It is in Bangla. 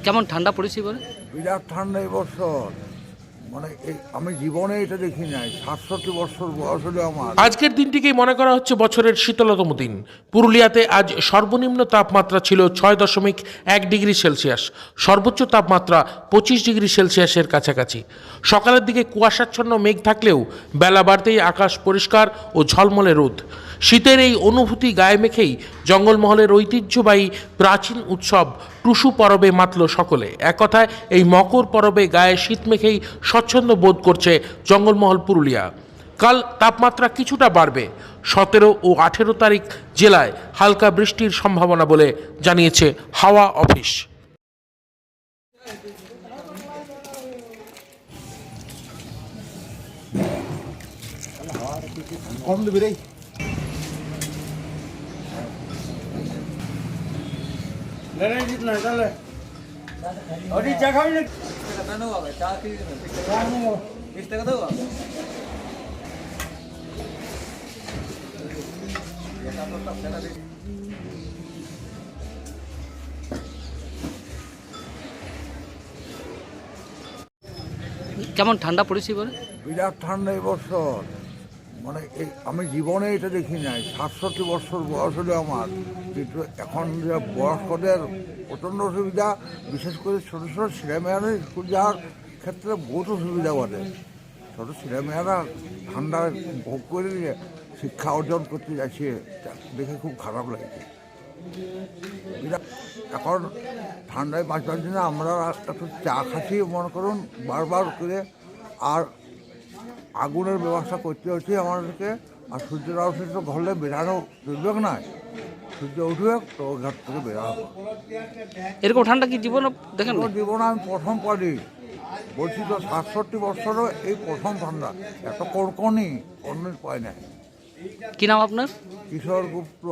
কেমন ঠান্ডা পড়েছে এবারে? বিরাট ঠান্ডা এবছর, মানে আমি জীবনে এটা দেখি নাই। 67 বছর বয়স হলো আমার। আজকের দিনটিকেই মনে করা হচ্ছে বছরের শীতলতম দিন। পুরুলিয়াতে আজ সর্বনিম্ন তাপমাত্রা ছিল 6.1 ডিগ্রি সেলসিয়াস, সর্বোচ্চ তাপমাত্রা 25 ডিগ্রি সেলসিয়াসের কাছাকাছি। সকালের দিকে কুয়াশাচ্ছন্ন মেঘ থাকলেও বেলা বাড়তেই আকাশ পরিষ্কার ও ঝলমলে রোদ। শীতের এই অনুভূতি গায়ে মেখেই জঙ্গলমহলের ঐতিহ্যবাহী প্রাচীন উৎসব টুসু পরবে মাতল সকলে। এক কথায় এই মকর পরবে গায়ে শীত মেখেই স্বচ্ছন্দ বোধ করছে জঙ্গলমহল পুরুলিয়া। কাল তাপমাত্রা কিছুটা বাড়বে। 17 ও 18 তারিখ জেলায় হালকা বৃষ্টির সম্ভাবনা বলে জানিয়েছে হাওয়া অফিস। কম দিবি রে। কেমন ঠান্ডা পড়েছে এবারে? বিরাট ঠান্ডা এবছর, মানে আমি জীবনে এটা দেখি নাই। 67 বছর বয়স হলো আমার। কিন্তু এখন যে বয়স্কদের প্রচণ্ড অসুবিধা, বিশেষ করে ছোটো ছোটো ছেলেমেয়েরা স্কুল যাওয়ার ক্ষেত্রে বহুত অসুবিধা ঘটে। ছোটো ছেলেমেয়েরা ঠান্ডা ভোগ করে নিয়ে শিক্ষা অর্জন করতে যাচ্ছে, দেখে খুব খারাপ লাগছে। বিরাট এখন ঠান্ডায় বাঁচবার জন্য আমরা একটু চা খাচ্ছি মনে করুন বারবার করে, আর আগুনের ব্যবস্থা করতে হচ্ছে আমাদেরকে। আর সূর্যের আলো তো ঘরে বেরানো চলবে না, সূর্য উঠবে তো ঘর থেকে বেরাবো। এরকম ঠান্ডা কি জীবনে দেখেন? জীবনে আমি প্রথম পারি, বলছি তো 67 বছরও এই প্রথম ঠান্ডা। এত কড়কনি অন্য পায় না। কি নাম আপনার? কিশোর গুপ্ত।